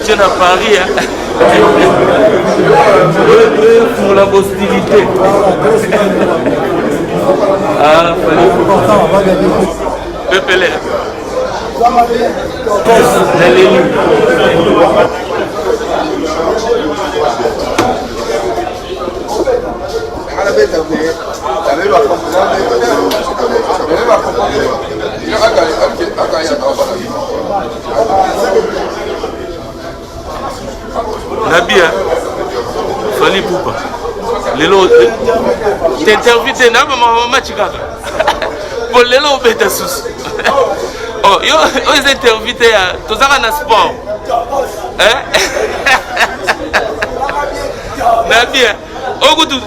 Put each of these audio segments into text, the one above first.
soutien à Paris. Hein. Pour la hostilité. Ah, fallait. Pépélé. Nabia, Fali Poupa. Lelo, t'intervite na maman chikaka. Bon lelo beta sous. Oh, yo les intervite à tous na sport. Hein? Nabia, ogudu.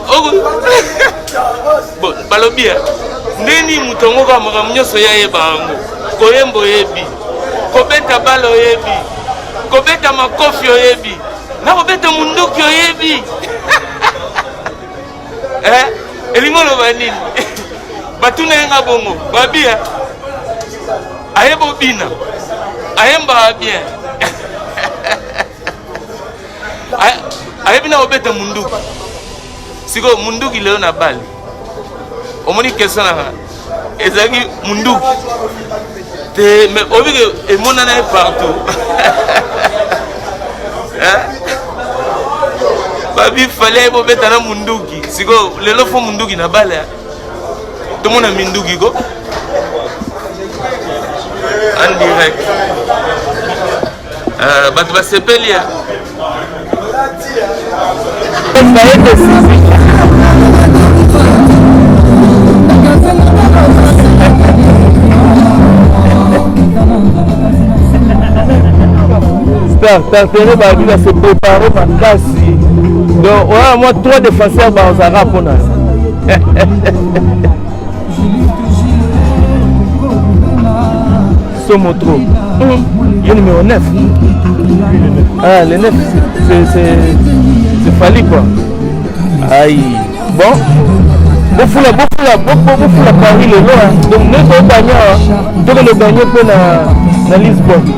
Bon, balobia. Neni mutongo ka makamnyo soya yebango. Koyembo yebi. Kobeta balo yebi. Kobeta makofi yebi. Na kobeta munduki yebi. Elingolo banini. Batuna yenga bongo. Babia. Ayebo bina. Ayemba bien. Ayebina obeta munduki. Siko munduki leo na bali. Omoni question na ezaki munduki. Te mais obike emona na partout. Babi fallait bobeta na munduki. Siko lelo fo munduki na bale. Tout le monde a minduki go. En direct. Bat va sepelia. Tartéré va se préparer ma casse. Donc, moi, 3 défenseurs dans un rapport. Somotro. Il y a le numéro 9. Ah, le 9, c'est Fali quoi. Aïe. Bon. Beaucoup la Paris le loin. Donc, nous sommes gagnants. Donc, le gagner pour la Lisbonne.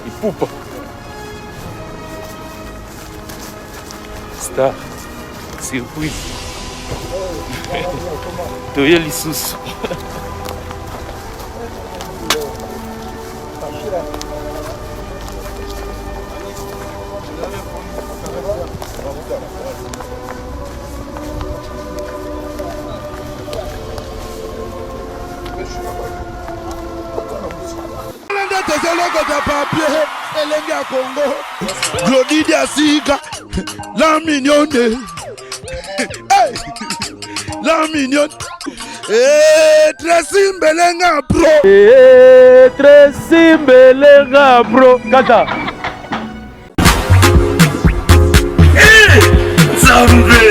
Il poupe. Star. Circuit. Toya Lissous. Congo, Glody Diasiga, la mignonne, la mignonne, Tracy Mbelenga bro, Tracy Mbelenga bro, kata. Zambe,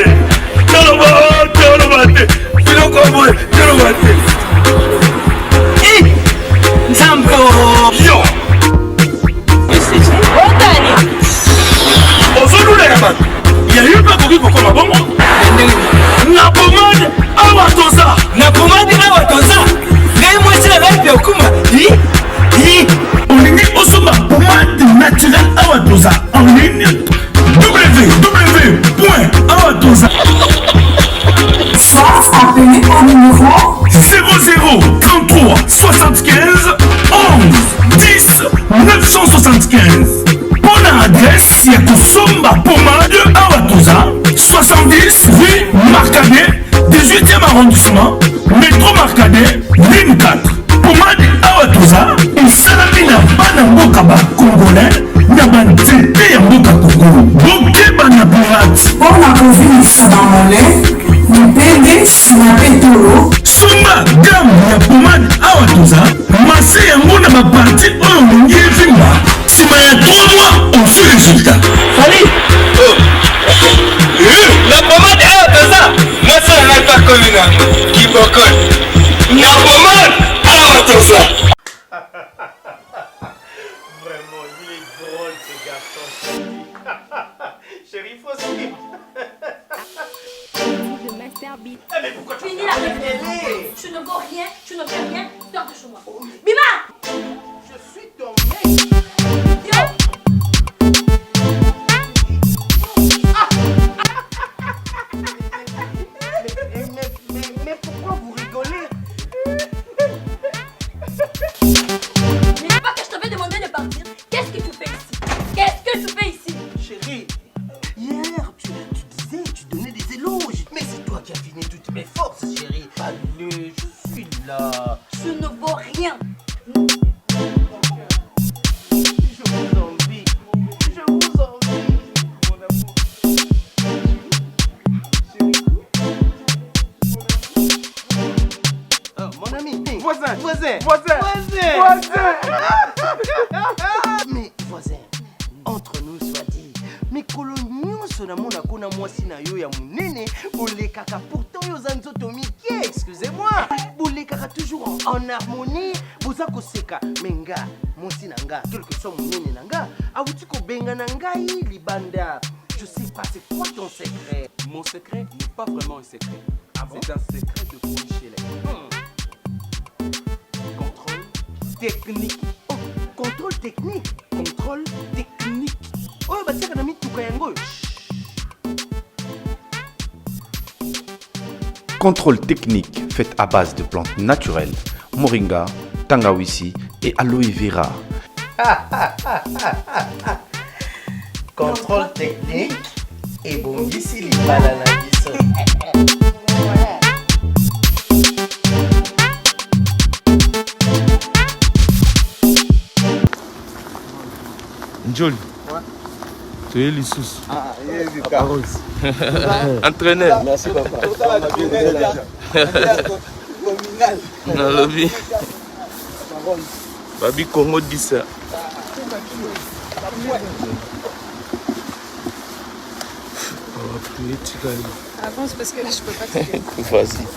Tolobate, Filokoboy, Tolobate. Zambo, yo. Il y a eu pas beaucoup pour comme bon. La pommade Awatosa. La pommade Awatosa. Mais moi c'est la même Biokuma. On est au sommet pommade naturelle Awatosa. En ligne www.awatosa. Soit appelé au numéro 00 33 75 11 10 975. Bonne adresse, il y a Kosomba Pommade Awatosa, 70 rue Marcadet, 18e arrondissement, métro Marcadet, ligne 4. Pommade Awatosa, et Salamina Banambokaba Congolais, Nabanté Yamboka Congo, Bokeba Nabirat. pour la COVID Sabamolais, le PND Sinapetoro, Sumba Gam ya Pommade Awatosa, Massé Yamona Baparti Omongi Vimba. Si ma y a 3 mois, on fait le résultat. Fali. La pommade Awatosa. Moi ça n'a pas connu qui bocole. La pommade Awatosa. Vraiment, il est drôle ce garçon. Chéri, faut suivre. mwana mwasi na yo ya munene bolekaka pourtant yo za nzoto mike, excusez-moi, bolekaka toujours en harmonie, boza koseka menga mwasi na nga quelque soit munene na nga awuti kobenga na ngai libanda. Je sais pas, c'est quoi ton secret? Mon secret n'est pas vraiment un secret. Ah bon? C'est un secret de Michel. Contrôle technique. Oh, contrôle technique. Contrôle technique. Oh, bah c'est un tout kayango. Contrôle technique fait à base de plantes naturelles, moringa, tangawizi et aloe vera. Contrôle technique et bon ici les bananes. Njoli. Tu es l'Issus. Entraîneur. Merci papa. Nalobi. Babi Congo dit ça. Avance parce que là je peux pas tirer. Vas-y.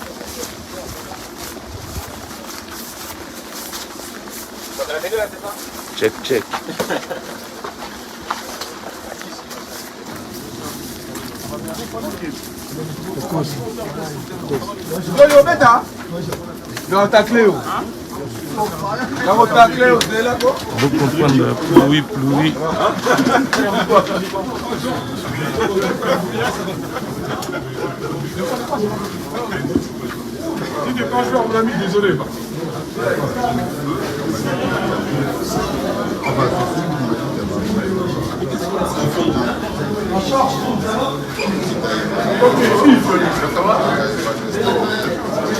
Check, check. Vous comprendre, pluie. Tu n'es pas joueur, mon ami, désolé.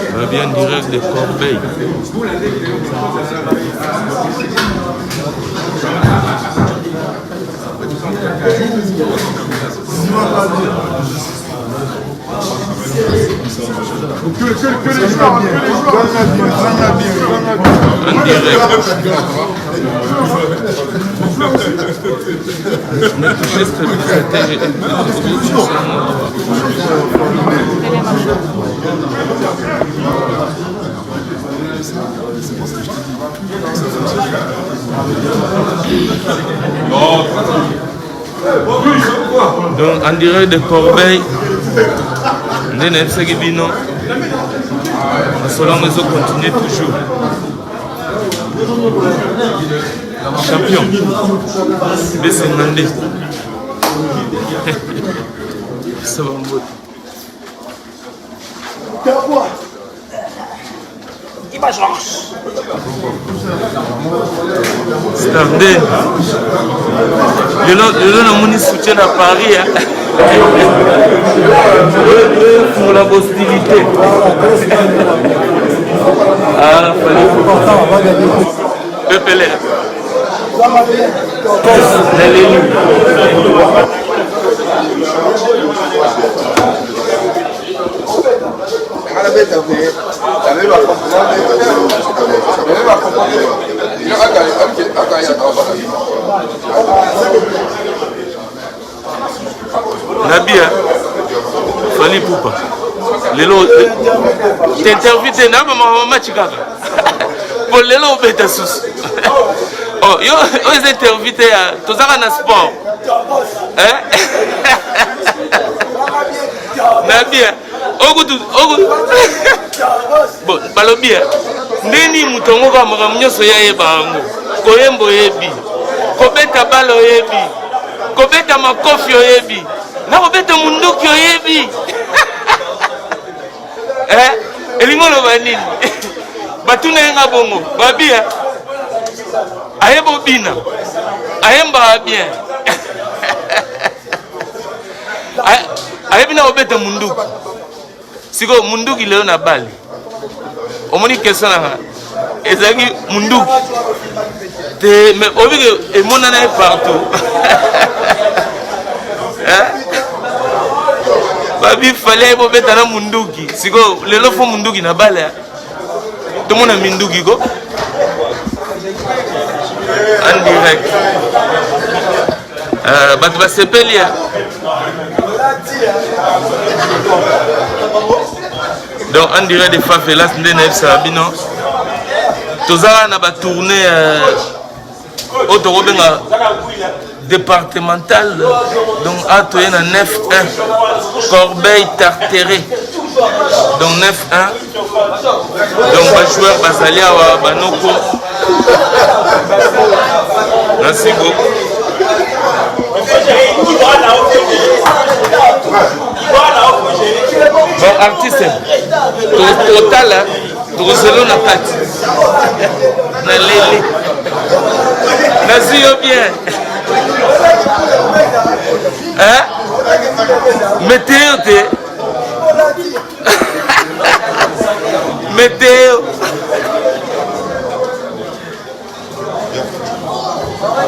On va bien direct de Corbeil. Que les joueurs, En direct. Mais toucher donc en direct de Corbeil, Nene Segibino, Solon Mezo continue toujours. Champion, Bessengande. Ça va me voter. Stardé. Le nom soutien à Paris pour la hostilité. Ah, fallait. Pépélé. Nabia, Fali Poupa. Lelo, t'intervite na maman chikaka. Pour lelo beta sous. Oh, yo, ils intervite à tout ça en sport. Hein? Nabia, ogudu. Bon, balobia. Neni mutongo ka makamnyoso ya yebango. Koyembo yebi. Kobeta balo yebi. Kobeta makofi yebi. Na kobeta munduki yebi. Elingolo banini. Batuna yenga bongo. Babia. Ayebo bina. Ayemba bien. Ayebina obeta munduki. Siko munduki leo na bali. Omoni question na ezaki munduki. Te mais obike emona na partout. Babi fallait bobeta na munduki. Siko lelo fo munduki na bale. Tomona minduki ko. En direct. Batu basepelia. Donc on dirait des favelas ndene sabino. Tozala na ba tournée autorobenga départemental. Donc à toyer na 9-1 Corbeil Tartéré. Donc 9-1. Donc ba joueur basalia wa banoko. Merci beaucoup. Bon artiste total Droselo na kati na lele naziyo bien hein météo te météo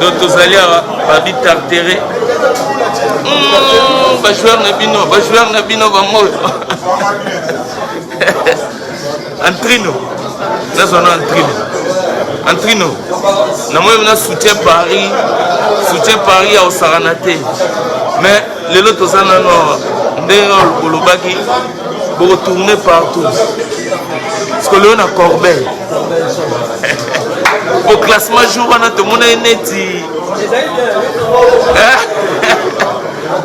donc tozali awa babi tartéré bajoueur na bino bangoyo Antrino nazona Antrino na moi na soutien Paris à Osaranate mais les autres ça non ndenge olobaki pour retourner partout parce que le on a Corbeil au classement jour on a tout le monde neti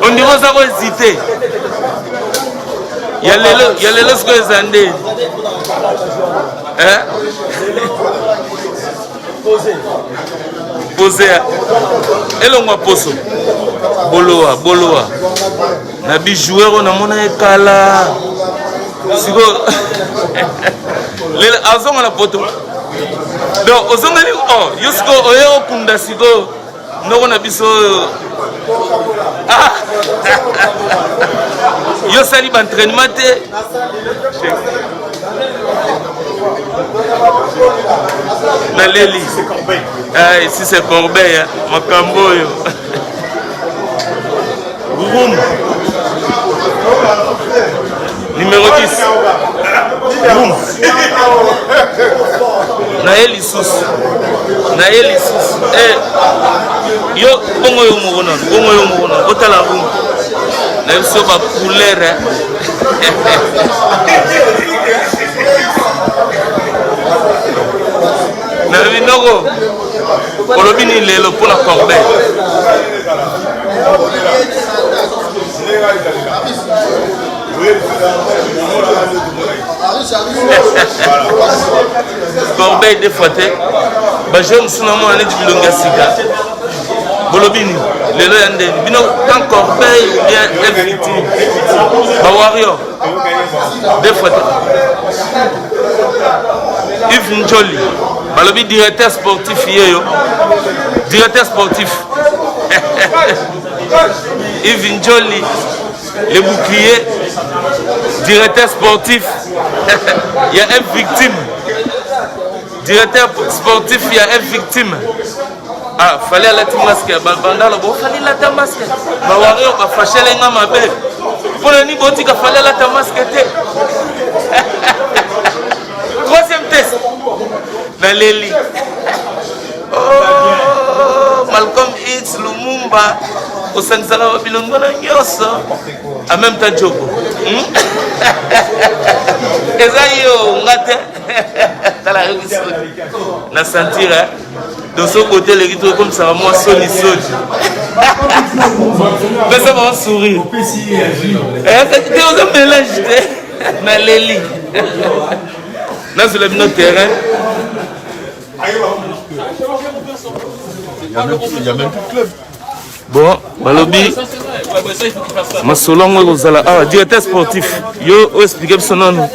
on dirait ça va hésiter il y a les lorsque les andés hein posé elongwa poso boloa na bi joueur na mona ekala siko le azonga la poto donc ozonga ni yosko oyo kunda siko ndoko na biso yo sali ba entraînement te na leli ici c'est Corbeil makamboyo Roum numéro 10 Roum na eli sus yo bongo yo mouna otala Roum na biso ba couleur na binoko olobini lelo pona Corbeil Corbeil des fois ba jeune sunamo ane di bilonga sika bolobini lelo yande bino tant Corbeil ou bien FVT ba warrior des fois Yves Njoli balobi directeur sportif yeyo directeur sportif Yves Njoli le bouclier directeur sportif il y a une victime directeur sportif il y a une victime ah fallait la masque banda lo fallait la masque ba warrior ba fashele nga mabe pona ni botika fallait la masque te troisième test na leli Malcolm X Lumumba osanisaka babilongo na nyonso en même temps Jogo eza yo nga te tala yoki na sentir de ce côté les rideaux comme ça moi soni mais ça va sourire c'était un mélange na leli na sur le terrain il y a même plus de club. Bon, balobi Masolongo kozala directeur sportif yo expliquer son nom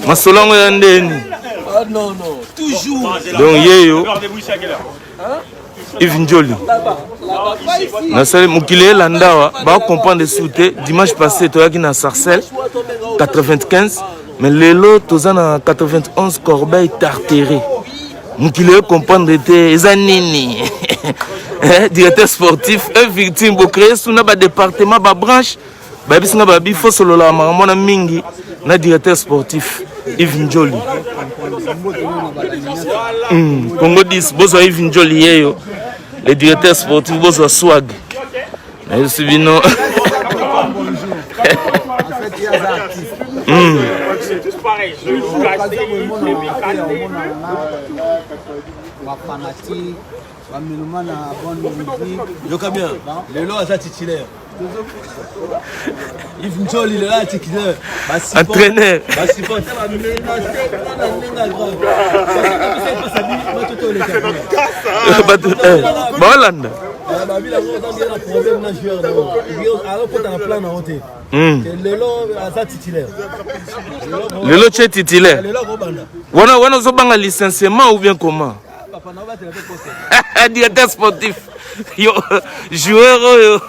Masolongo yandeni non toujours donc yeyo Yves Njoli na sale mukile landawa ba comprendre souté dimanche passé toyaki na Sarcelles 95 mais lelo tozana 91 Corbeil Tartéré mukile comprendre te ezanini directeur sportif un victime bo créer suna ba département ba branche ba bisinga ba bi fo solo la mona mingi na directeur sportif Yves Njoli Congo 10 bozo Yves Njoli yeyo le directeur sportif bozo swag na sibino C'est tous pareil. Je joue fanatique, bien. Le lot est titulaire. Il faut il est là titulaire. Entraîneur. Le lot est titulaire. On a licenciement ou bien comment? Directeur sportif. Yo, joueur yo.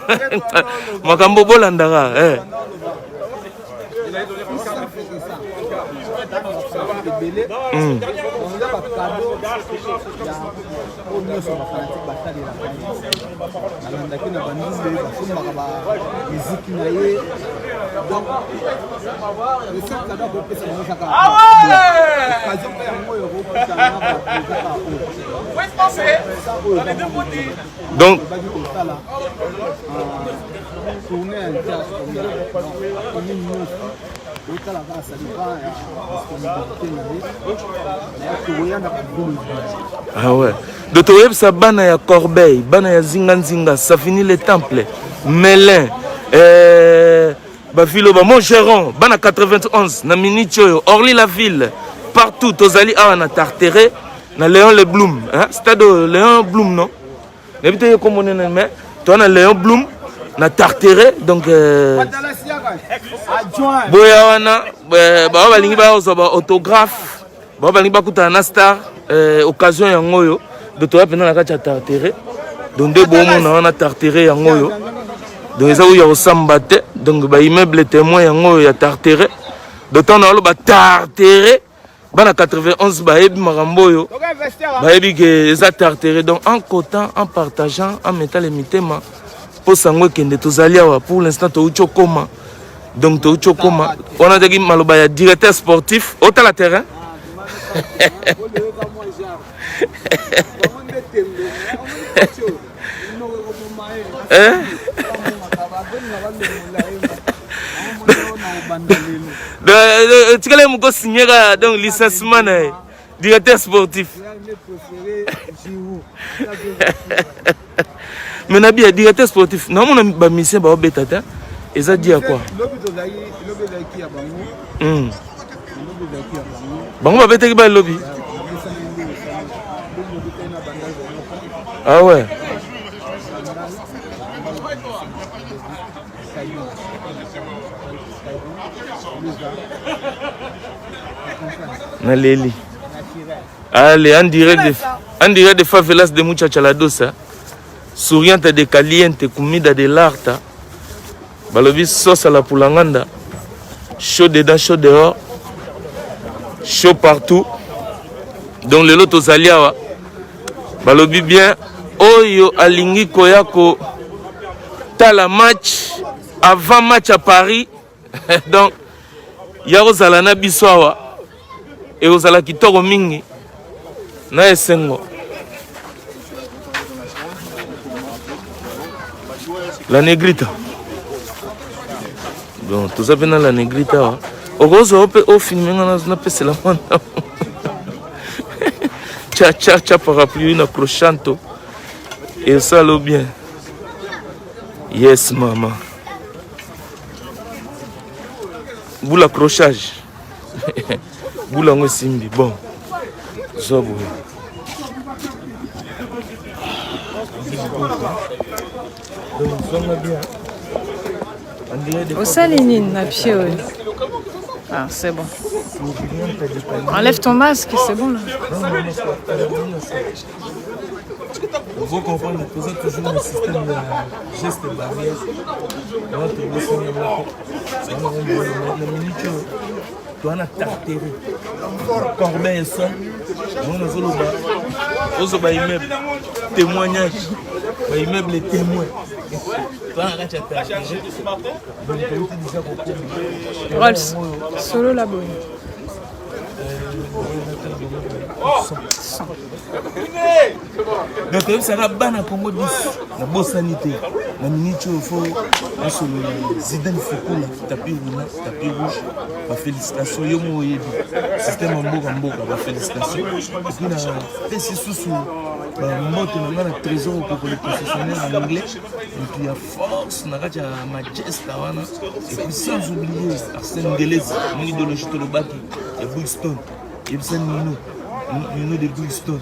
Makambo bolandara. Donc ah ouais. De Toyeb sa bana ya Corbeil, bana ya Zinga, ça finit les temples. Melin, Bafilo, Montgeron, bana 91, na Minichoyo, Orly la ville, partout, Tozali a na Tartéré, na Léon Le Blum, hein? Stade Léon Blum, non? N'habitez comme on est, mais toi na Léon Blum, na Tartéré, donc boya wana ba balingi ba ozoba autographe ba balingi ba kuta na star occasion ya ngoyo de toi pena na kati ya Tartéré donc de bon na wana Tartéré ya ngoyo donc eza ya osambate donc ba immeuble témoin ya ngoyo ya Tartéré de temps na lo ba Tartéré bana 91 ba ebi maramboyo ba ebi que eza Tartéré donc en cotant en partageant en mettant les mitema pour sango kende tozali awa pour l'instant to ucho koma. Donc, on a dit que directeur sportif, au la terrain. Tu as signé donc licenciement directeur sportif. Mais Nabi, directeur sportif, non, on a mis mission à Betata. Et ça dit à quoi? Bon, on va mettre le lobby. Ah ouais. Naleli. Allez, en direct de favelas de Muchachaladosa. Souriante de caliente, comida de l'arta. Balobi sauce à la poulanganda. Chaud dedans, chaud dehors. Chaud partout. Donc le lot aux aliawa. Balobi bien. Oyo alingi koyako. Tala match. Avant match à Paris. Donc. Yaro zalana biswawa. Et ozala kitoro mingi. Na esengo. La négrita. Donc tout ça vient dans la négrita. Heureusement, on filme dans c'est la main. Tcha parapluie na crochanto. Et ça le bien. Yes maman. Boule accrochage. Boule en simbi. Bon. Ça bon. Au salinine, la pied. Ah, c'est bon. Enlève ton masque, c'est bon là. Il faut comprendre que c'est toujours un système de gestes barrières. Tu as Tartéré. Corbeil et ça. On a immeuble. Témoignage. Immeuble témoin. Rolls, solo la bonne. Donc, ça va ban à Congo 10, la bonne sanité. La minute il faut Zidane Foucault tapis rouge. Félicitations. Yo mo yebi. Système mboka félicitations. Puis na pesi susu moto na trésor pour les professionnels en anglais. Et puis à force na kacha Manchester wana. Et puis sans oublier Arsène Deleuze, mon idéologie de l'Obaki et Bullstone. Et puis Nuno de Bullstone.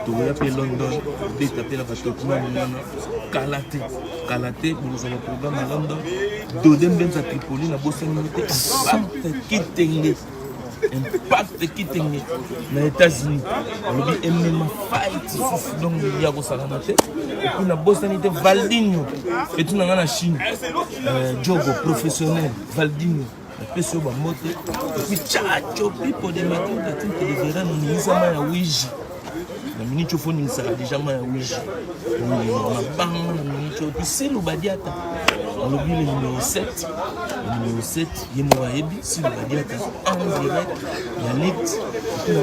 Tu vas appeler London, tu vas appeler la Vatokuma, Kalaté, pour nous avoir un programme à London. Dodem Benza Tripoli, la bosse unité, Impact Kitenge, les États-Unis. On dit MMA Fight, donc il y a Salamate. Et puis la bosse unité Valdinho, et tout dans la Chine. Diogo professionnel, Valdinho. Et puis Tchacho, pour des matins, tu verras, nous y sommes à Ouija. La minute au fond, il sera déjà mal à Ouija. On a bang, la minute au c'est le Badiata. On oublie le numéro 7. Le numéro 7, il y a Moahebi, c'est le Badiata. En direct, il y a Net. Il y a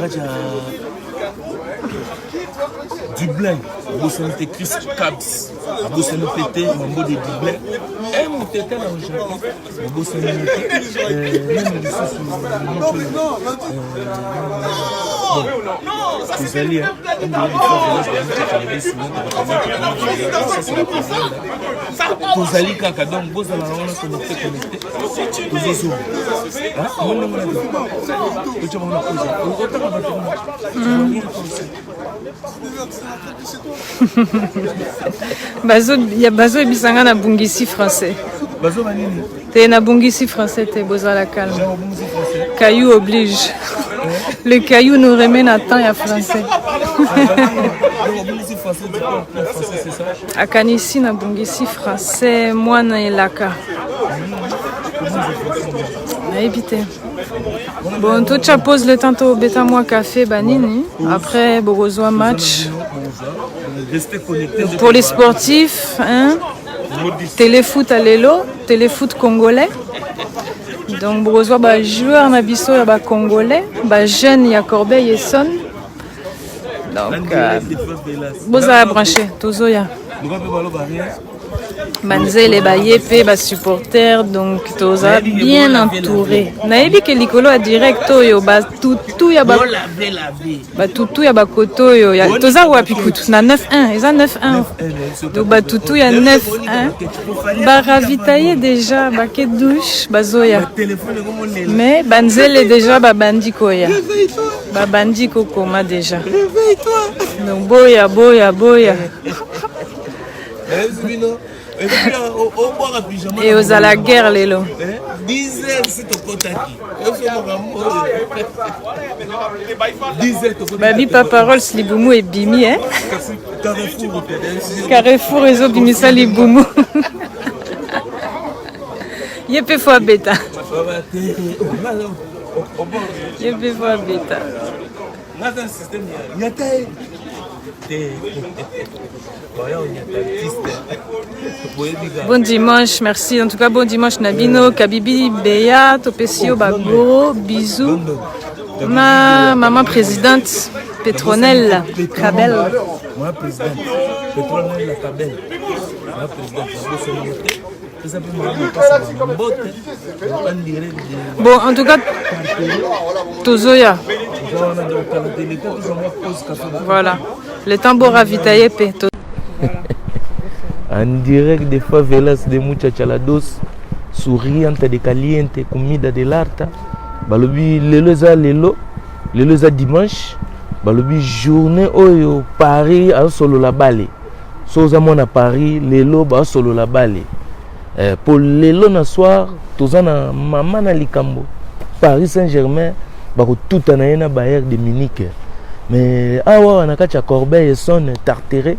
Dublin, Bossonité Chris Cabs, Bossonité Mambo de Dublin. Et mon tête là au Japon, Bossonité, même les sous vous allez, vous allez caca donc vous allez connecté. Bazo, il y a Bazo et Bisanga na bungisi français. Bazo manini. T'es na bungisi français, t'es besoin la calme. Caillou oblige. Le caillou nous remet à temps et à français. Akanisi na bungisi français, moi na elaka. Na évité. Bon, tout ça pose le temps au bêta moi café banini. Après Borozoa match. Pour les sportifs, hein, téléfoot à l'élo, téléfoot congolais. Donc Borozoa ba joueur na biso ya ba congolais, ba jeune ya Corbeil et Son. Donc boza branché tozoya. Manzele ba yepe ba supporter, donc toza bien entouré. Nayebi ke likolo a direct oyo ba tutu ya ba tutu ya ba koto yo ya toza wapi kutu na 9-1 eza 9-1 donc ba tutu ya 9-1 ba ravitailler déjà ba ke douche bazoya mais banzele déjà ba bandiko ya ba bandiko koma déjà donc boya et aux à la guerre lelo 10 heures c'est au kotaki babi paparol slibumu et bimi hein Carrefour et bimisa libumu yepe fois bêta yepe fois bêta bon dimanche, merci. En tout cas, bon dimanche Nabino, Kabibi, Beya, Topesio, Bagoro, bisous. Ma maman présidente, Petronelle Cabel. Moi présidente, Petronelle Cabel. Ma présidente, bon, en tout cas, Tozoya. Voilà. Le tambour ravitaillé Peto. En direct des favelas de Muchachalados, souriante de caliente, comida de l'arta. Balobi lelo za dimanche. Balobi journée oyo Paris a solo la balle. Soza mona Paris lelo ba solo la balle. Pour lelo na soir, tozana mama na likambo. Paris Saint-Germain bako tout anaena Bayern de Munich. Mais awa anakacha Corbeil et Son Tartéré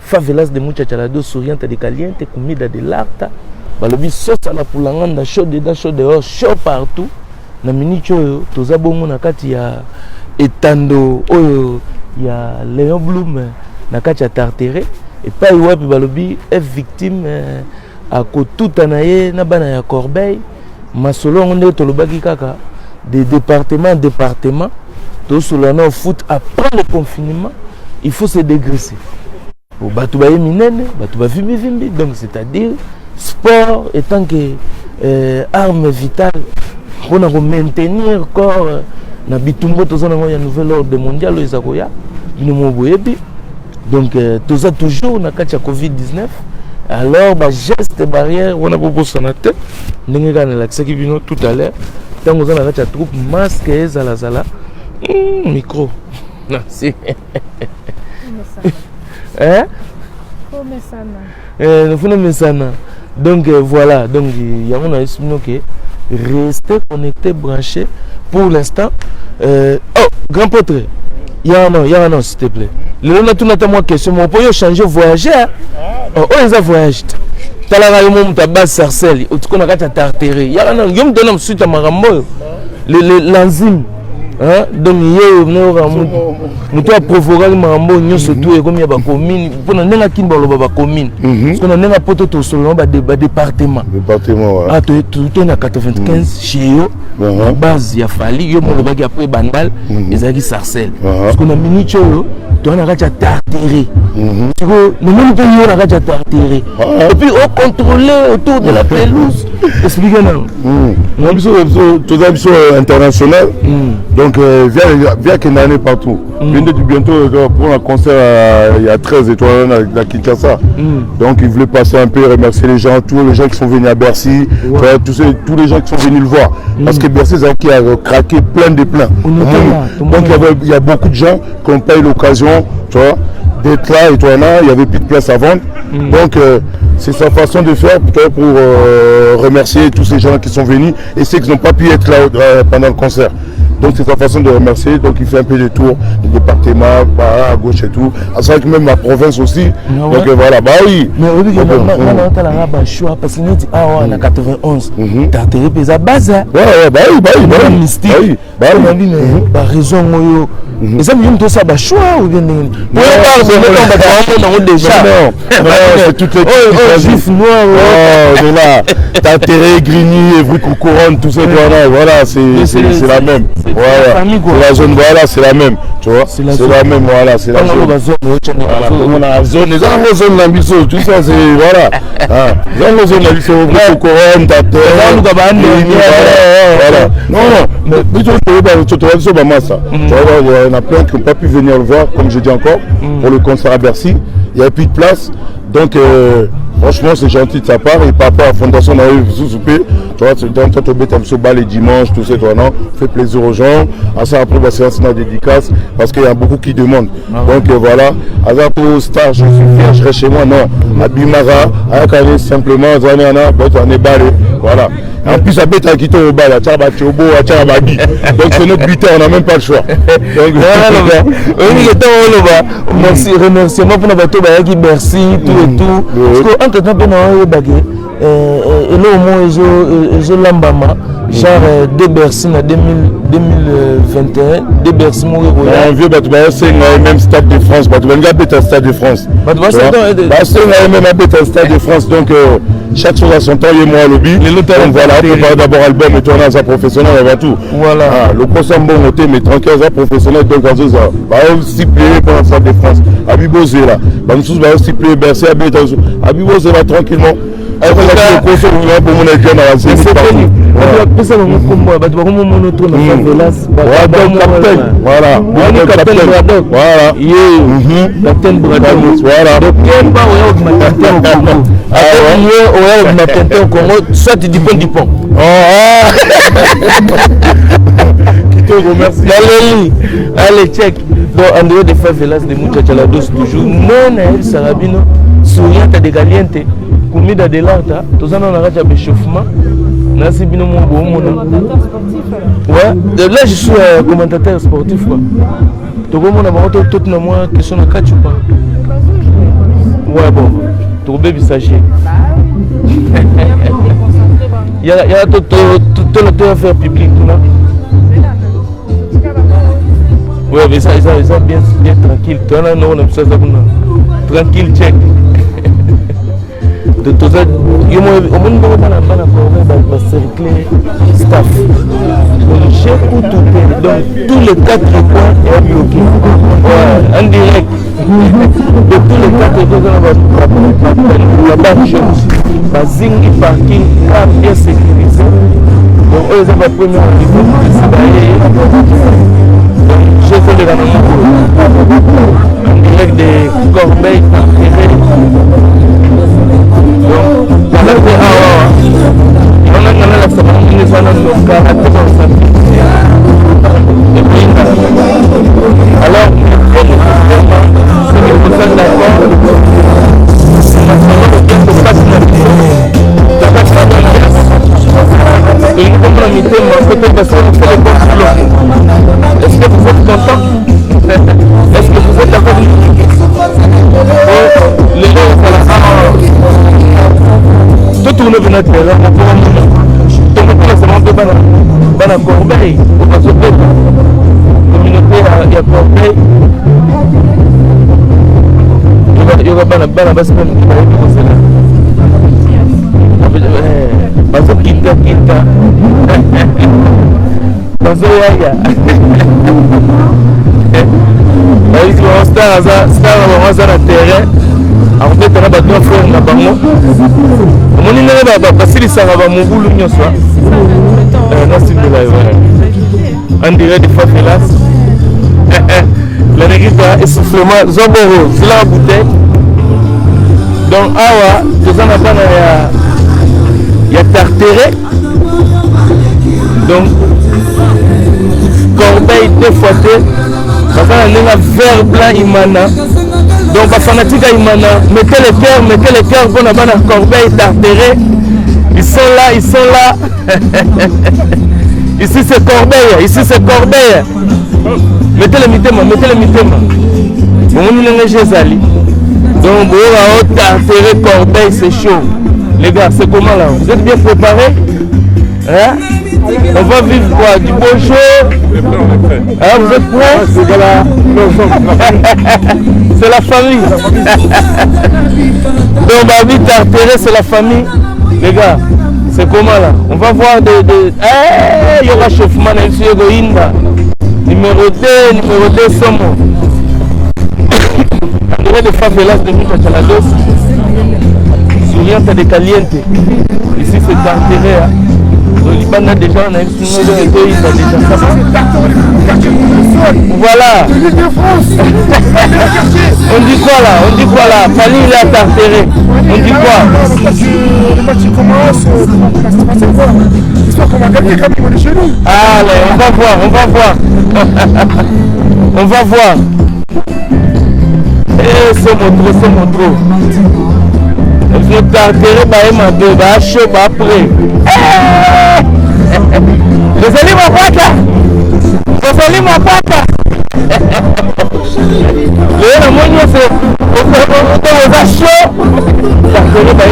favelas de Muchachalados souriante de caliente comida de l'arta. Balobi sosa la pulanganda chaud dedans chaud dehors chaud partout. Na minute oyo toza bongo na kati ya etando oyo ya Léon Blum na kati ya Tartéré et pas wapi balobi est victime à kotuta na ye na bana ya Corbeil masolo nde tolobaki kaka de département to solana au foot après le confinement il faut se dégraisser bato baye minene bato bavimbi donc c'est-à-dire sport étant que arme vitale pour maintenir corps na bitumbo tozana ya nouvel ordre mondial eza koya bino moboyebi donc toza toujours na kati ya Covid-19 alors ba geste barrière on a beaucoup sanate ndenge kana laxaki bino tout à l'heure tant on a na kati ya troupe masque ezala zala micro merci hein donc voilà donc il y a on a estimé que rester connecté branché pour l'instant oh grand potre il y a un non s'il te plaît le on a tout notre moi question on peut changer voyager oh les a voyagé talaka yo mon ta base sarcelle au qu'on a kata tartéré il y a un yo me donne suite à marambo l'enzyme hein donc yé no muto a provoquer marambo nyonso tout et comme ya ba commune pour na nenga kimba lo ba commune parce que na nenga poto to solo ba département ah to na 95 chez yo la base ya fali yo mo ba ki après bandal ezaki sarcelle parce que na minute yo to na kata tartéré tu vois no mo pe yo na kata tartéré et puis on contrôler autour de la pelouse expliquez-nous on biso international donc via qu'il en est partout bientôt pour un concert il y a 13 étoiles à Kinshasa donc il voulait passer un peu remercier les gens tous les gens qui sont venus à Bercy tous les gens qui sont venus le voir parce que Bercy qui a craqué plein donc il y a beaucoup de gens qui n'ont pas eu l'occasion tu vois d'être là et toi là il y avait plus de place à vendre donc c'est sa façon de faire pour remercier tous ces gens qui sont venus et ceux qui n'ont pas pu être là pendant le concert. Donc c'est sa façon de remercier, donc il fait un peu de tour du département, à gauche et tout. C'est vrai que même la province aussi. Donc voilà, bah oui. Mais au début, on a choix parce qu'il dit ah ouais, en 91, t'as atterri puis à base. Ouais, bah oui, mystique. Bah oui, mais raison moi. Et ça me dit ça bah choix ou bien non. Pour on déjà. Non, c'est toutes les juifs noirs. Oh, de là, t'as atterri Grigny, Evry Couronne, tout ça voilà, c'est la même. Voilà, la zone, voilà, c'est la même, tu vois, c'est la même, voilà, c'est la zone. On a zone, les autres zones d'ambition, tout ça, c'est, voilà. Les autres zones d'ambition, couronne, voilà. Non, mais tu vois, il y en a plein qui n'ont pas pu venir le voir, comme je dis encore, pour le concert à Bercy. Il n'y avait plus de place, donc franchement c'est gentil de sa part et par rapport à la fondation on a eu sous-soupé, tu vois, toi tu bêtes un peu bas les dimanches, tout ça, toi non, fait plaisir aux gens, à ça après c'est une dédicace parce qu'il y a beaucoup qui demandent, donc voilà, à ça pour star je suis fier, je reste chez moi, non, à Bimara, à Calais simplement, j'en ai balé, voilà. En plus, ça bête à quitter au bal, à Tchabachobo, à Tchababi. Donc, c'est notre buteur, on n'a même pas le choix. Donc, voilà, merci, remerciement pour notre bateau, merci, tout et tout. Parce qu'entre temps, on a bagé. Et là, au moins, je l'embama. Genre, de Bercy en 2021, de Bercy, mon héros. Un vieux bateau, c'est même Stade de France. Bateau, on a un Stade de France. C'est même un Stade de France. Donc, chaque chose à son temps, il y a moi au lobby. Donc voilà, on prépare d'abord l'album et tourner à sa professionnelle, on va tout. Voilà. Le concert bon côté, mais tranquille, à professionnel, donc à ça. Bah, aussi plié pour le Stade de France. Abibosé là. Bah, nous tous, bah, aussi plié, Bercy, Abibosé là, tranquillement. Voilà. Soit tu dis bon. Allez, check. Donc, en dehors des favelas de Muchachalados, toujours, non, elle Sarabino, souriante de Galiente, comida de l'Arta, tout ça, on a un échauffement. Là, c'est bien mon beau. Ouais, là, je suis commentateur sportif. Donc, on a tout le monde qui sont à Kachupa. Ouais, bon, tout le monde s'agit. Il y a tout le affaire publique. Oui, mais ça bien tranquille. Toi, là, non, on a ça tranquille, check. omoni bongo bana bacercle staff j'ai tout donc tous les 4 coins est bloqué en direct de tous les 4 coins la barre bazingi parking car bien sécurisé donc eux ils ont premier niveau j'ai fait le en direct des corbeilles enterrées alors est-ce que vous êtes content? Est-ce que vous êtes d'accord? Les gens tout tourne vers notre terrain, donc on peut bana corbeille, on va se faire communauté à corbeille. Il y aura bana basse même qui va être bazo kita bazo yaya ils vont star on na terrain en fait on a battu un frère na bango on ni na basilisaka bamobulu nyonso nasimila on dirait des favelas la negrita essoufflement zoboro c'est la bouteille donc awa toza na bana ya tartéré donc corbeille défoité baza na ndenge vert blanc imana donc bafanatique ya imana mettez les cœurs mpona bana corbeille tartéré ils sont là ici c'est corbeille mettez le mitema bomoni ndenge ezali donc boyoka tartéré corbeille c'est chaud. Les gars, c'est comment là? Vous êtes bien préparés? Hein? On va vivre quoi? Du beau show? Hein, vous êtes prêts? C'est la famille. Donc, ma vie tartérée, c'est la famille. Les gars, c'est comment là? On va voir il y aura chauffement, numéro 2, Somo. On dirait des favelas de Chalados. Surianta de Caliente. Ici c'est Tartéré. Au Liban déjà on a une signaux de déjà. Voilà. On dit quoi là? Fali il est Tartéré. On dit quoi? Allez, on va voir. Eh, c'est mon trop. Vous êtes tartéré, bah chaud, après. Vous allez ma pata. Le moignon c'est chaud. Tartéré, bah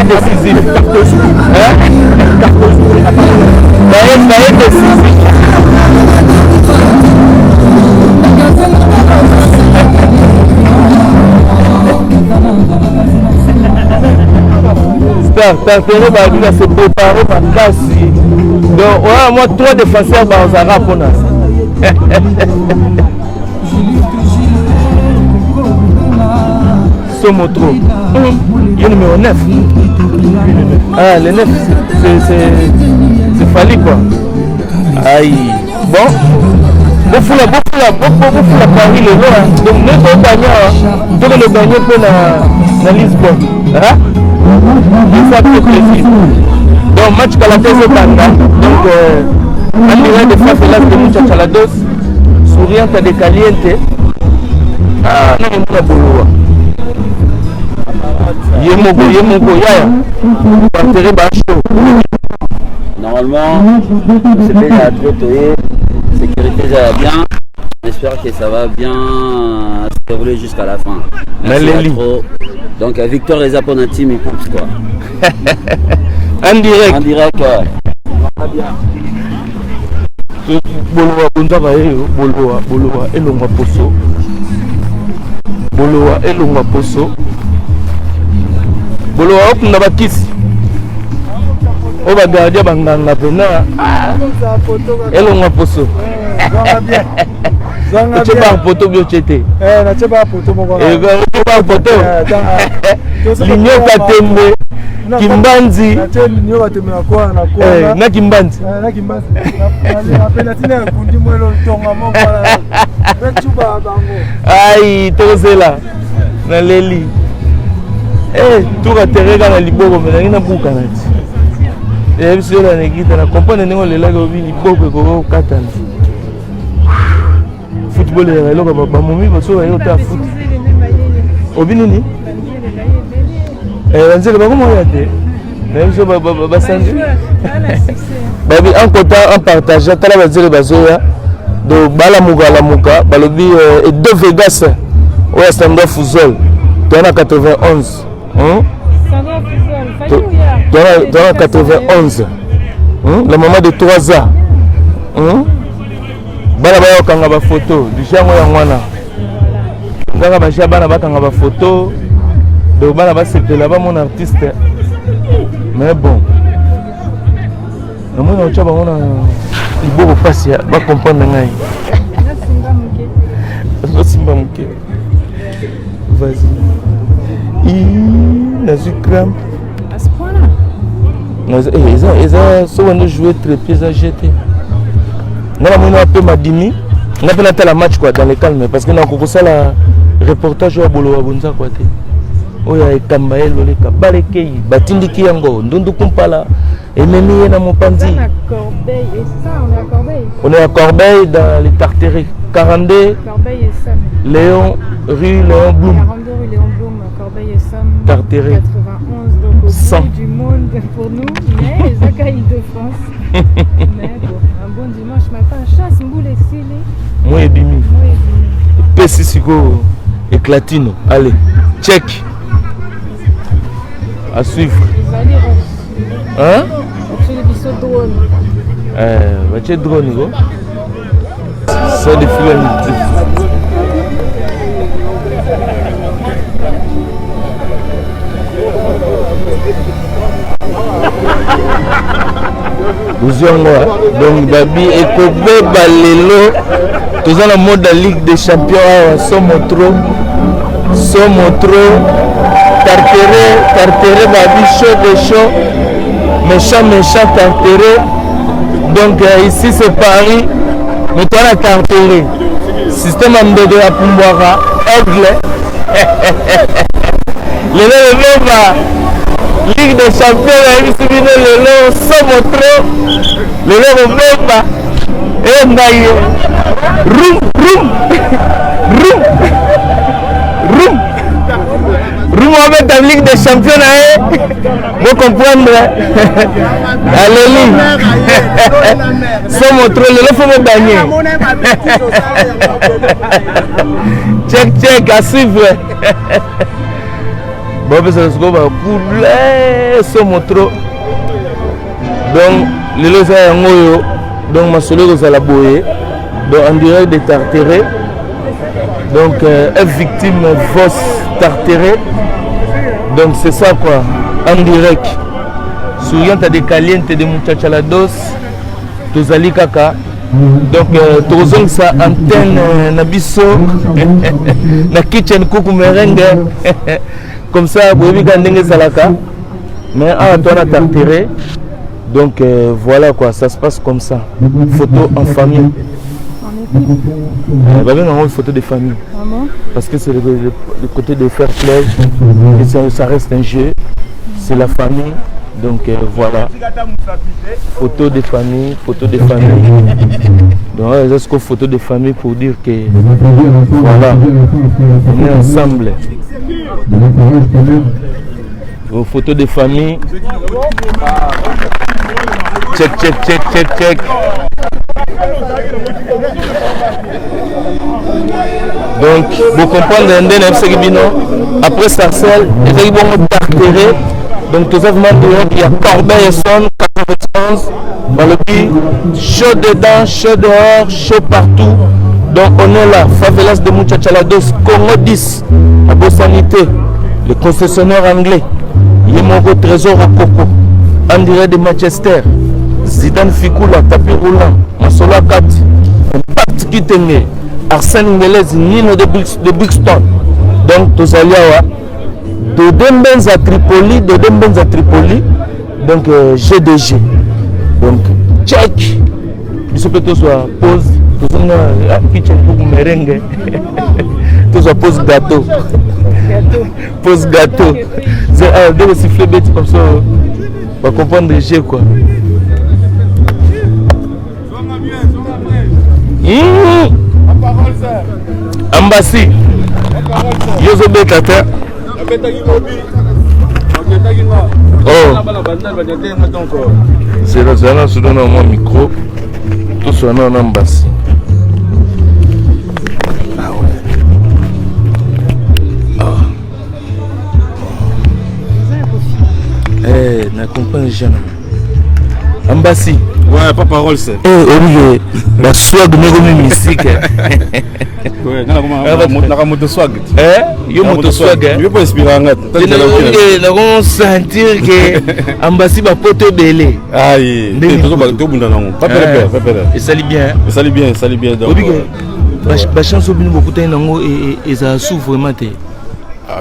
décisif. Décisif. Tartéré va se préparer par casse. Donc voilà, moi 3 défenseurs dans un rap. Somotro. Il y a le numéro 9. Ah, le 9, c'est Fali quoi. Aïe. Bon. Bofoula Paris le loin. Donc nous sommes gagnants. Donc le gagnant pour la Lisbonne. Hein? Ça fait plaisir. Donc match Calates Banda. Donc on dirait des fois là de mucha Chalados. Surianta de Caliente. Ah non on a boloa. Yemoko yaya. Tartéré bacho. Normalement, c'est déjà trop toyé. Sécurité ça va bien. J'espère que ça va bien se dérouler jusqu'à la fin. Merci trop. Donc Victor et Zapona team ils coupent quoi. En direct. Boloa Bunzaba Boloa Elongwa Poso. bolo okunda bakisi o bagardia banganga pena elonga poso tu vas poto biochete na tu vas poto moko et tu vas poto linyo katembe kimbanzi linyo katembe na kwa na kimbanzi na penatina kundi mwelo tonga moko betuba bango ai tozela na leli tuka tereka na liboko mais na buka na ti et biso la nekita na comprendre ningo lelaka obi liboko ko katana football ya eloko bamomi baso bayo ta foot obi nini banzele bakomoya te na biso basandi babi en comptant en partageant tala banzele bazoya do balamuka balobi et deux Vegas oya standard Fuzol tona 91 tona 91 la maman de 3 ans bana bayokanga bafoto lishango ya mwana ngaka bashia bana bakanga bafoto do bana basepela ba mon artiste mais bon namona ocha bango na liboko pasi ba comprendre ngai simba muke vas-y nazu crampe à ce point-là ils ont joué très pieds à jeter. On a un peu madini. On a fait la match quoi dans le calme parce que on a commencé la reportage au Bolo Abonza quoi té. Oya ekambaye loleka balekei batindiki yango ndundu kumpala ememi na mopanzi. Corbeil et ça on est à Corbeil. On est à Corbeil dans les Tartéré 42 Corbeil et Somme. Léon rue Léon Blum. 42 rue Léon Blum, Corbeil et Somme. Tartéré 91 donc au 100 bout du monde pour nous mais les accueils de France. Mais bon, un bon dimanche matin, chasse mboule et silé. Moi et Bimi. Pessi Sigo et Clatino. Allez, check. À suivre. Hein? C'est drone. C'est drone. C'est des films. Donc Babi et Kobe Balelo tous dans le mode de la Ligue des Champions Somotro Tartéré Babi chaud de chaud méchant Tartéré donc ici c'est Paris mais toi la Tartéré système de la Pumbwara Aigle Ligue des Champions, le Somotro, le Memba, et Naïe, Roum avec la Ligue des Champions, vous comprenez? Allez, Somotro, le faut me gagner. Check, à suivre. Bon, ça se trouve à couler ce motro. Donc, les lois donc ma soleil à la boyer. Donc, en direct des Tartéré. Donc, une victime Vos Tartéré. Donc, c'est ça quoi. En direct. Souriant à des calientes de muchachalados. Tozali kaka. Donc, tozong sa antenne nabiso. Na kitchen coucou merengue. Comme ça, vous avez gagné Salaka, mais à toi, on a Tartéré. Donc voilà quoi, ça se passe comme ça. Photo en famille. On va bien avoir une photo de famille. Parce que c'est le côté de fair play. Et ça reste un jeu. C'est la famille. Donc voilà. Photo de famille. Donc est-ce que photo de famille pour dire que voilà, on est ensemble. Vos photos de famille. Check. Donc, vous comprenez, après Sarcelles, il y a Tartéré. Donc, tout ça, il y a Corbeil et Somme, 91. Dans le pays, chaud dedans, chaud dehors, chaud partout. Donc, on est là, Favelas de Muchachalados, Congo 10, à Bossanité, le concessionnaire anglais. moko trésor au coco on dirait de Manchester Zidane Fikula tapis roulant Masolo 4 Impact Kitenge Arsène Ngelez Nino de Brixton donc tozali awa Dodembenza Tripoli donc GDG donc check biso pe tozwa pause tozonga kitchen pour merengue tozwa pause gâteau c'est de siffler bête comme ça va comprendre le jeu quoi. Ambassy yozo beta te oh c'est là je donne mon micro tout ça en Ambassy. Ah ouais n'accompagne jamais Ambassy. Ouais, pas parole c'est. Olivier, la swag n'est musique. Ouais, na moto swag. Yo moto swag. Yo pas inspirant ngat. Nous allons sentir que Ambassy va porter belé. Aïe, to bunda nango. Pas peur. Et ça bien. Donc. Olivier, ba chance au beaucoup de nango et ça souffre vraiment té.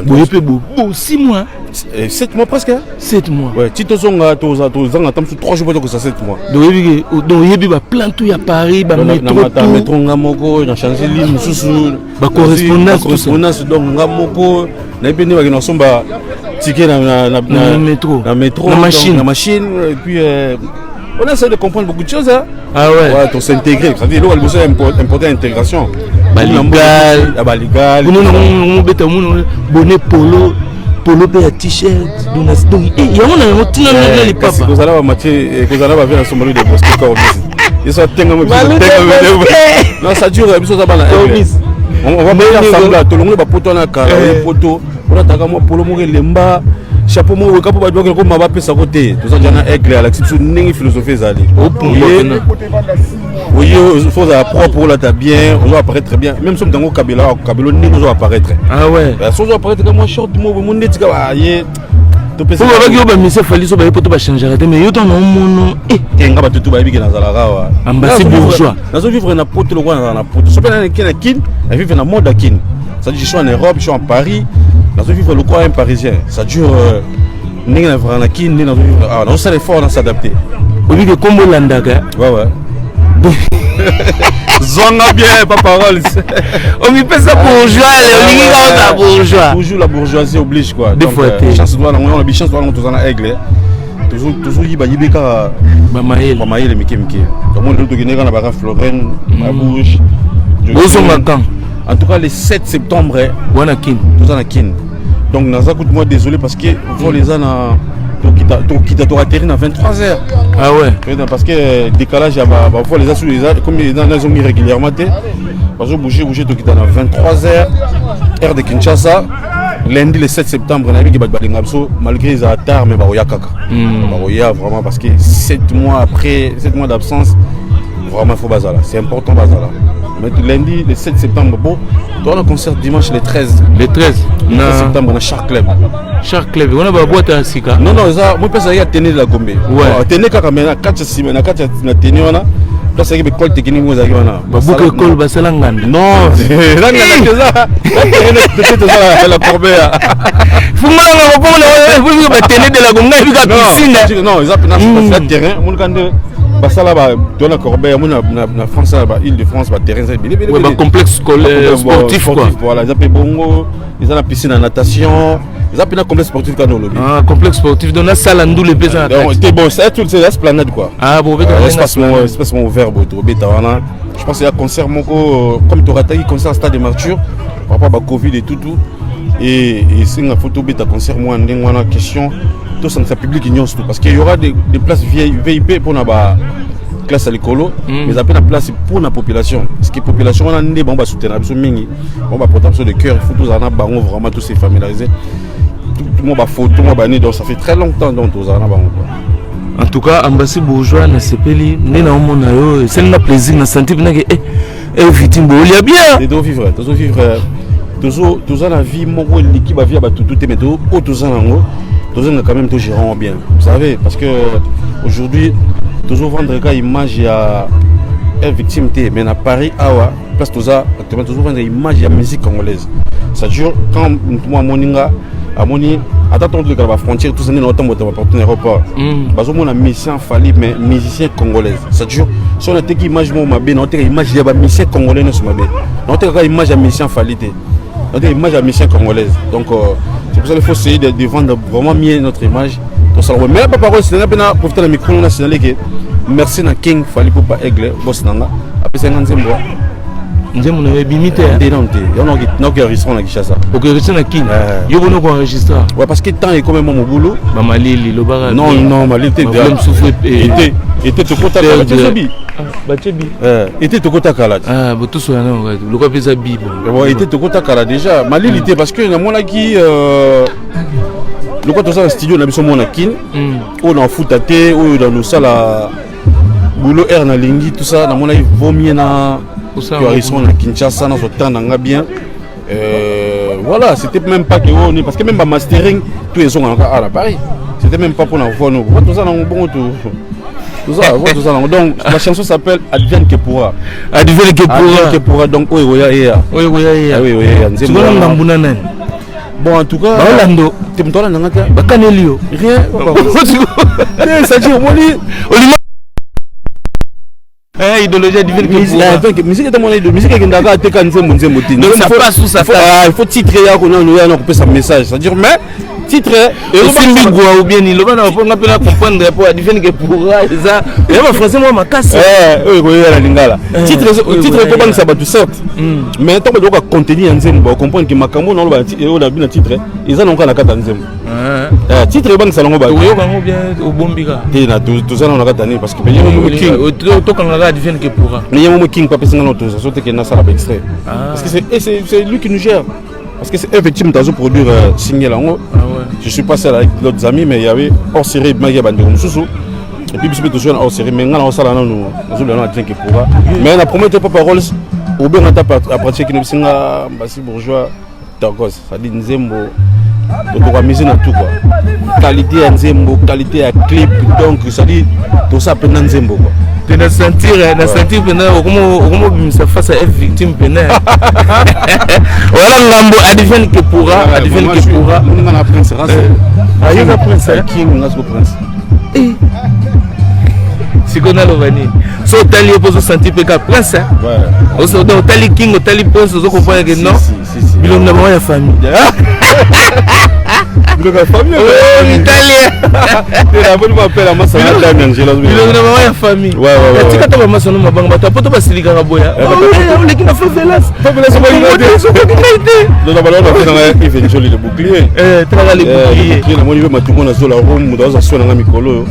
Bon, 6 mois. 7 mois presque. 7 mois. Ouais, Tito Zonga, Toza, 3 jours pour que ça 7 mois. Donc il y a plein tout à Paris, bah métro Ngamoko, dans changer ligne, sous bah correspondance donc Ngamoko, na epeni ba kinosomba ticket na métro, la machine et puis on essaie de comprendre beaucoup de choses hein. Ah ouais. Pour s'intégrer, ça veut dire là il faut importer l'intégration. Baligal. Nous beta bonnet polo pe t-shirt donc il y a on tina les papa. Vous allez va matcher, vous allez va faire un sommet de Bosco Corps. Ils sont tengo non ça dure biso za bana. On va bien assembler tout le monde va poto na kara poto. On a taka mo polo mo lemba chapeau mo weka po ba doka ko maba pesa côté. Tout ça jana aigle à l'action ningi philosophie zali. Oui, il faut propre là, t'as bien, on doit apparaître très bien. Même si on est Kabila, on doit apparaître. Ah ouais. Si on doit apparaître comme moi, short, mon nez, tu vas y tu peux pas mais c'est fallu sauver pour te changer mais yo dans mon et ngaba tout ba biki na zalaka Ambassy bourgeois. Nazo vivre na poto le roi na poto. So pena na kin, na vivre na mode kin. Ça dit je suis en Europe, je suis en Paris. Nazo vivre le coin parisien. Ça dure ninga na vivre na kin, ninga na vivre ah, on s'est fort à s'adapter. Obi que combo landaga. Ouais. Zonga bien, pas parole. On me fait ça bourgeois, Toujours la bourgeoisie oblige quoi. Des fois, chance doit on a chance doit on tous en aigle. Toujours yibeka Bamaïle Miki. Donc on doit gagner quand on va Florent, ma bouche. En tout cas le 7 septembre, wana kin. Tous en kin. Donc naza coup moi désolé parce que vous les ana tu atterri à 23h. Ah ouais. Parce que décalage, parfois les assos, comme les gens ont mis régulièrement, parce que bouger, tu quittes à 23h, heure de Kinshasa, lundi le 7 septembre, malgré les attaques, mais il y a vraiment parce que 7 mois après, 7 mois d'absence, vraiment il faut bazala. C'est important bazala. Mais lundi le 7 septembre, bon, tu as un concert dimanche le 13. Le 13 septembre, dans Shark Club. Shark Club, on a une boîte à Sika. Non, ça, moi, je pense qu'il y a tenu de la Gombe. Ouais. Tenu quand même, il y a 4 semaines, il y a tenu, là, c'est que l'école technique, vous avez dit, beaucoup d'écoles, bah, c'est l'angane. Non, c'est l'angane, c'est ça. C'est la corbeille. Faut que je tenu de la Gombe, il y a piscine. Non, ils ont terrain, basala ba dona corbeille na France ba île de France ba terrain ça ouais ba complexe scolaire sportif quoi voilà ils appellent bongo ils ont la piscine à natation ils appellent un complexe sportif quand lobby ah complexe sportif donc la salle andou le plaisant c'était bon c'est tout c'est l'esplanade quoi ah bon espace ouvert boto beta wana je pense il y a concert moko comme Torataki concert à Stade de Martyrs par rapport à Covid et tout et c'est une photo beta concert moi ndengwana question tout ça public ignore tout parce qu'il y aura des places VIP pour la classe à l'écolo mais après la place pour la population parce que la population on a des bon soutenir mingi on va protection de cœur il faut tous en avoir vraiment tous ces familiarisés tout le monde va photo moi bané donc ça fait très longtemps donc tous en avoir en tout cas Ambassy bourgeois na sepeli nena omona yo c'est un plaisir na sentir na que vitimbo il y a bien et donc vivre toujours la vie mon l'équipe va vivre tout mais tout en tous quand même tout gérant bien. Vous savez, parce que aujourd'hui, toujours vendre une image, il y a une victime, mais à Paris, place toujours vendre une image, il y a musique congolaise. Ça dure quand moi, Moninga, à Moni, attends, la frontière, tout ça, nous avons un aéroport. Parce que mon mission fallait, mais musicien congolais. Ça dure, si on a une image, on a une image, il y a un musicien congolais, on a une image, mission fallait. On a une image, mission congolaise. Donc, c'est pour ça qu'il faut essayer de vendre vraiment mieux notre image. Mais la parole, c'est un peu profiter de la micro national que merci à King, fallait pas aigle, boss nanga. Après 50 mois. Nous avons limité. Il y a un restaurant qui chasse ça. Ok, restaurant qui il y a un enregistré. Ouais, parce que tant est quand même mon boulot. Malili, le bar. Non, Malili était était tout contact avec Bachebi. Bachebi. Était tout contact avec. Ah, tout ça non, le quoi pesa bib. Ouais, était tout contact avec déjà. Malili était parce que il y a mon qui le quoi tout ça studio na biso mona kin. On en foot até ou dans nos salles boulot air na lingi tout ça na mona vomi na ils sont à Kinshasa, dans ce temps, bien. Voilà, c'était même pas que on est. Parce que même ma mastering, tous les gens à Paris. C'était même pas pour nous voir. Nous. Tout ça, bon, tout ça. Donc, la chanson s'appelle Advienne que pourra. Advienne que pourra. Donc, oui. Bon, en tout cas. Orlando. Tu me donnes un peu. Bacanelio. Rien. Ça dit, idéologie divine que musique est mon idée musique qui ndaga te kan nzembo donc ça passe sous sa il faut titre ya ko na couper sa message, c'est à dire mais titre et ou bien il va on peut comprendre pour divine que pourra ça et en français moi ma casse oui la lingala titre ko bang ça ba tout certes mais tant que doka contenir nzembo comprendre que makambo na ba titre na bien titre ils en ont ka na kata nzembo titre bang salongo ba yo bango bien au bombika te na tout ça na kata ni parce que ben to kan la divine que pourra mais il y a un king pas personne autre ça sauter que na sala extrait parce que c'est lui qui nous gère parce que c'est effectivement dans produire signer là je suis passé avec d'autres amis mais il y avait hors série Magia Bandero Moussou et puis bisous toujours hors série mais on sala nous on a bien que pourra mais la première pas parole au bien à pratiquer qui nous singa basi bourgeois tacos ça dit nzembo donc on va miser dans tout quoi qualité à nzembo qualité à clip donc ça dit tout ça pendant nzembo quoi tu vas sentir pendant comment ça face à être victime pendant voilà ngambo advienne que pourra on a prince race il y a prince king on a ce prince si qu'on a l'ovani so tali opose sentir que prince ouais so donc tali king tali prince so comprendre que non il on a vraiment famille la famille italien la bonne m'appelle à massa la Angela il on a vraiment famille ouais tu quand on massa no mabanga bata poto basilika raboya on l'équipe a fait velas non on a fait joli le bouclier travailler le bouclier la moni ma tout monde sur la Rome dans ça na mikolo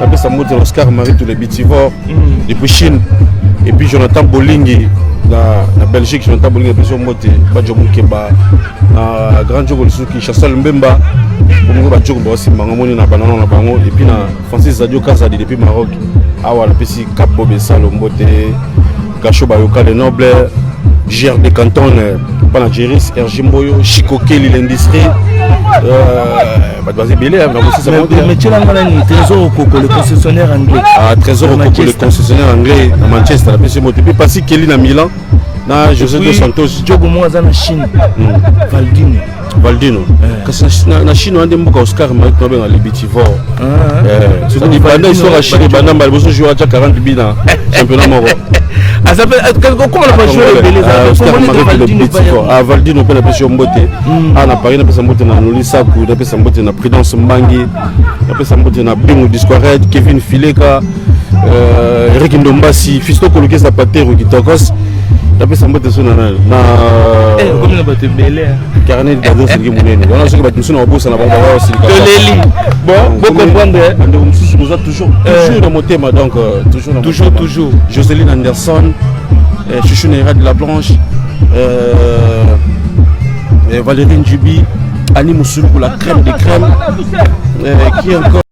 après ça monte Oscar Marie tous les bitivores depuis Chine et puis Jonathan Bolingi na Belgique Jonathan Bolingi puis sur moté Badjo Mukeba na grand jogo qui Chassal Mbemba pour ba jogo aussi mangomoni na banana na bango et puis na Francis Zadio Kazadi depuis Maroc awa la pesi Capo Besalo Mbote Gacho Bayoka de Noble Gère des cantons Panageris RG Mboyo Chico Kelly l'industrie Badouazé Belé mais tu l'as dit Trésor Coco le concessionnaire anglais Trésor Coco le concessionnaire anglais à Manchester la pesi Mbote puis passer Kelly na Milan na José dos Santos Diogo Moaza na Chine Valdino kasi na Chine on demboka Oscar Marie to benga libitivore c'est dit banda histoire à Chine banda mbali boso jouer à 40 bi na championnat moko comment on va jouer Valdino pe na pesi Mbote na Paris na pesi Mbote na Nolisa ku na pesi Mbote na Prudence Mbangi na pesi Mbote na Bingo Discored Kevin Fileka Eric Ndombasi Fisto Koloke Zapatero Kitokos tapé Mbote sona na comme na bato belé carnet de cadeaux c'est qui monene on a ce que bato sona bossa na bango aussi toleli bon comprendre nous a toujours dans mon thème donc toujours Joseline Anderson Chouchou Neira de la Blanche Valérie Njubi Annie Moussou pour la crème des crèmes qui encore